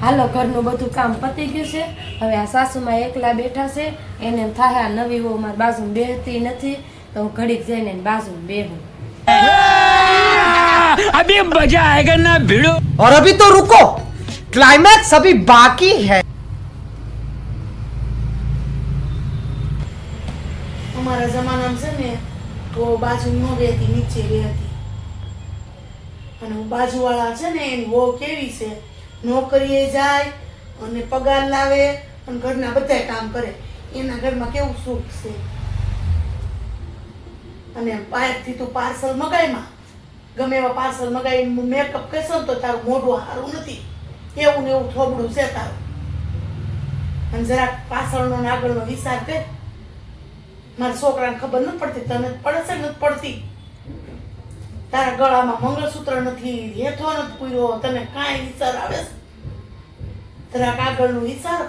હાલો ઘરનું બધું કામ પતી ગયું છે। હવે આ સાસુમાં એકલા બેઠા છે, એને એમ થાય આ નવી વહુ મારી બાજુમાં બેહતી નથી, તો હું ઘડીક જઈને એની બાજુમાં બેહું। अभी मजा आएगा ना भिड़ो। और अभी तो रुको, क्लाइमैक्स अभी बाकी है। અમારા જમાનામાં છે ને તો બાજુ ન રહેતી, નીચે રહેતી, અને બાજુવાળા છે ને એની વહુ કેવી છે, નોકરીએ જાય અને પગાર લાવે અને ઘરના બધા કામ કરે, એના ઘરમાં કેવું સુખ છે। અને બહારથી તું પાર્સલ મગાયમાં, ગમે એવા પાર્સલ મગાવી મેકઅપ કરશો ને તો તારું મોઢું સારું નથી, એવું ને એવું થોબડું છે તારું। અને જરાક પાછળનો ને આગળનો વિચાર કર। મારા છોકરાને ખબર નથી પડતી, તને પડે છે નથી પડતી? તારા ગળામાં મંગળસૂત્ર નથી, હેથો નથી પૂર્યો, તને કાંઈ વિચાર આવે છે? જરાક આગળનું વિચાર।